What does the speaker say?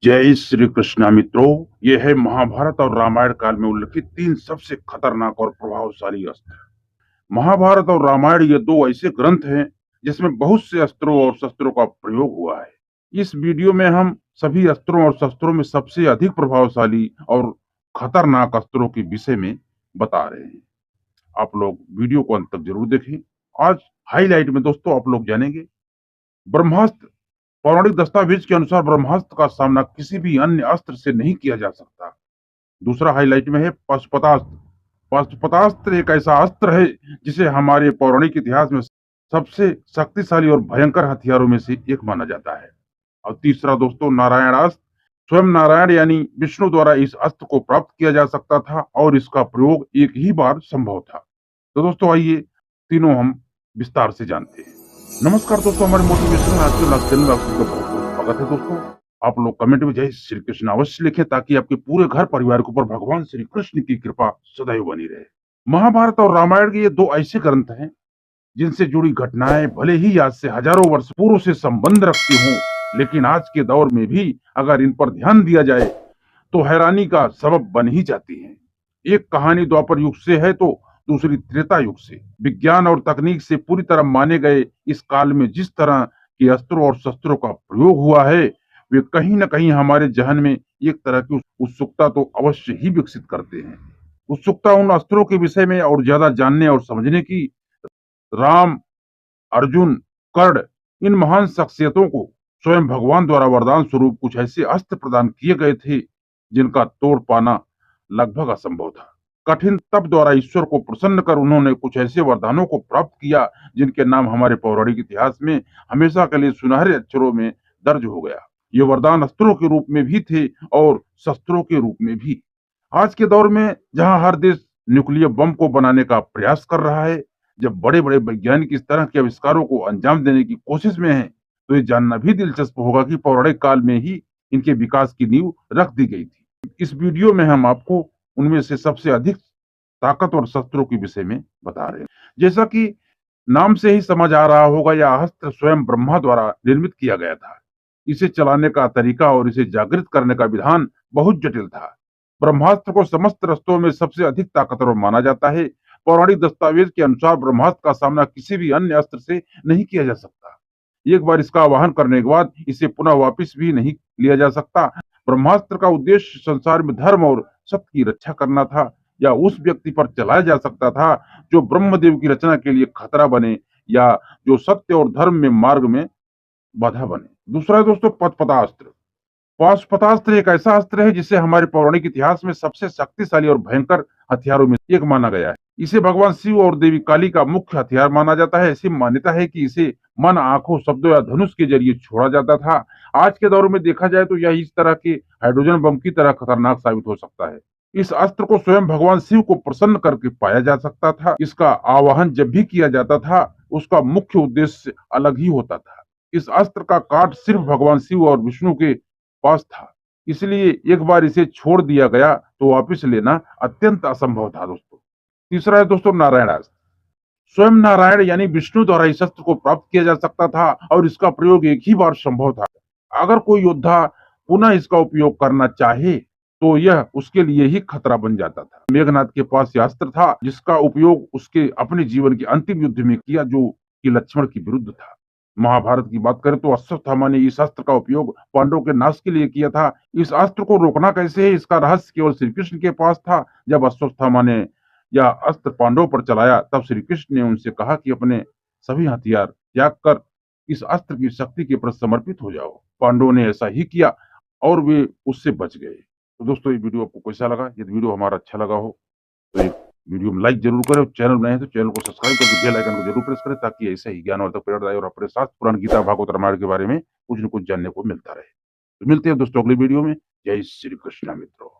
जय श्री कृष्णा मित्रों। ये है महाभारत और रामायण काल में उल्लिखित तीन सबसे खतरनाक और प्रभावशाली अस्त्र। महाभारत और रामायण ये दो ऐसे ग्रंथ हैं जिसमें बहुत से अस्त्रों और शस्त्रों का प्रयोग हुआ है। इस वीडियो में हम सभी अस्त्रों और शस्त्रों में सबसे अधिक प्रभावशाली और खतरनाक अस्त्रों के विषय में बता रहे हैं। आप लोग वीडियो को अंत तक जरूर देखें। आज हाईलाइट में दोस्तों आप लोग जानेंगे ब्रह्मास्त्र। पौराणिक दस्तावेज के अनुसार ब्रह्मास्त्र का सामना किसी भी अन्य अस्त्र से नहीं किया जा सकता। दूसरा हाईलाइट में है पाशुपतास्त्र। पाशुपतास्त्र एक ऐसा अस्त्र है जिसे हमारे पौराणिक इतिहास में सबसे शक्तिशाली और भयंकर हथियारों में से एक माना जाता है। और तीसरा दोस्तों नारायणास्त्र। स्वयं नारायण यानी विष्णु द्वारा इस अस्त्र को प्राप्त किया जा सकता था और इसका प्रयोग एक ही बार संभव था। तो दोस्तों आइए तीनों हम विस्तार से जानते हैं। नमस्कार दोस्तों, हमारे मोटिवेशन आज के चैनल में आप सबका बहुत बहुत स्वागत है। दोस्तों आप लोग कमेंट में जय श्री कृष्ण अवश्य लिखें ताकि आपके पूरे घर परिवार के ऊपर भगवान श्री कृष्ण की कृपा सदैव बनी रहे। महाभारत और रामायण के ये दो ऐसे ग्रंथ हैं जिनसे जुड़ी घटनाएं भले ही आज से हजारों वर्ष पूर्व से संबंध रखती हों, लेकिन आज के दौर में भी अगर इन पर ध्यान दिया जाए तो हैरानी का सबब बन ही जाती हैं। एक कहानी द्वापर युग से है तो दूसरी त्रेता युग से। विज्ञान और तकनीक से पूरी तरह माने गए इस काल में जिस तरह के अस्त्रों और शस्त्रों का प्रयोग हुआ है वे कहीं न कहीं हमारे जहन में एक तरह की उत्सुकता तो अवश्य ही विकसित करते हैं। उत्सुकता उन अस्त्रों के विषय में और ज्यादा जानने और समझने की। राम, अर्जुन, कर्ण इन महान शख्सियतों को स्वयं भगवान द्वारा वरदान स्वरूप कुछ ऐसे अस्त्र प्रदान किए गए थे जिनका तोड़ पाना लगभग असंभव था। कठिन तप द्वारा ईश्वर को प्रसन्न कर उन्होंने कुछ ऐसे वरदानों को प्राप्त किया जिनके नाम हमारे पौराणिक इतिहास में हमेशा के लिए सुनहरे अक्षरों में दर्ज हो गया। ये वरदान अस्त्रों के रूप में भी थे और शस्त्रों के रूप में भी। आज के दौर में जहां हर देश न्यूक्लियर बम को बनाने का प्रयास कर रहा है, जब बड़े बड़े वैज्ञानिक इस तरह के आविष्कारों को अंजाम देने की कोशिश में हैं, तो ये जानना भी दिलचस्प होगा कि पौराणिक काल में ही इनके विकास की नींव रख दी गई थी। इस वीडियो में हम आपको उनमें से सबसे अधिक ताकतवर शस्त्रों के विषय में बता रहे हैं। जैसा कि नाम से ही समझ आ रहा होगा, यह अस्त्र स्वयं ब्रह्मा द्वारा निर्मित किया गया था। इसे चलाने का तरीका और इसे जागृत करने का विधान बहुत जटिल था। ब्रह्मास्त्र को समस्त रस्तों में सबसे अधिक ताकतवर माना जाता है। पौराणिक दस्तावेज के अनुसार ब्रह्मास्त्र का सामना किसी भी अन्य अस्त्र से नहीं किया जा सकता। एक बार इसका आवाहन करने के बाद इसे पुनः वापस भी नहीं लिया जा सकता। ब्रह्मास्त्र का उद्देश्य संसार में धर्म और सत्य की रक्षा करना था या उस व्यक्ति पर चलाया जा सकता था जो ब्रह्मदेव की रचना के लिए खतरा बने या जो सत्य और धर्म में मार्ग में बाधा बने। दूसरा है दोस्तों पाशुपतास्त्र। पाशुपतास्त्र एक ऐसा अस्त्र है जिसे हमारे पौराणिक इतिहास में सबसे शक्तिशाली और भयंकर हथियारों में एक माना गया है। इसे भगवान शिव और देवी काली का मुख्य हथियार माना जाता है। ऐसी मान्यता है कि इसे मन, आंखों, शब्दों या धनुष के जरिए छोड़ा जाता था। आज के दौर में देखा जाए तो यह इस तरह के हाइड्रोजन बम की तरह खतरनाक साबित हो सकता है। इस अस्त्र को स्वयं भगवान शिव को प्रसन्न करके पाया जा सकता था। इसका आवाहन जब भी किया जाता था उसका मुख्य उद्देश्य अलग ही होता था। इस अस्त्र का काट सिर्फ भगवान शिव और विष्णु के पास था, इसलिए एक बार इसे छोड़ दिया गया तो वापस लेना अत्यंत असंभव था दोस्तों। तीसरा है दोस्तों नारायणास्त्र। स्वयं नारायण यानी विष्णु द्वारा इस अस्त्र को प्राप्त किया जा सकता था और इसका प्रयोग एक ही बार संभव था। अगर कोई योद्धा पुनः इसका उपयोग करना चाहे तो यह उसके लिए ही खतरा बन जाता था। मेघनाथ के पास यह अस्त्र था जिसका उपयोग उसके अपने जीवन के अंतिम युद्ध में किया जो कि लक्ष्मण के विरुद्ध था। महाभारत की बात करें तो अश्वत्थामा ने इस अस्त्र का उपयोग पांडवों के नाश के लिए किया था। इस अस्त्र को रोकना कैसे है इसका रहस्य केवल श्री कृष्ण के पास था। जब अश्वत्थामा ने यह अस्त्र पांडवों पर चलाया तब श्री कृष्ण ने उनसे कहा कि अपने सभी हथियार त्याग कर इस अस्त्र की शक्ति के प्रति समर्पित हो जाओ। पांडवों ने ऐसा ही किया और वे उससे बच गए। तो दोस्तों ये वीडियो आपको कैसा लगा? यदि वीडियो हमारा अच्छा लगा हो तो एक वीडियो में लाइक जरूर करें और चैनल नए हैं तो चैनल को सब्सक्राइब करके बेल आइकन को जरूर प्रेस करें ताकि ऐसे ही ज्ञानवर्धक प्रेरणादायी और अपने शास्त्र पुराण गीता भागवत रामायण के बारे में कुछ न कुछ जानने को मिलता रहे। तो मिलते हैं दोस्तों अगली वीडियो में। जय श्री कृष्ण मित्रों।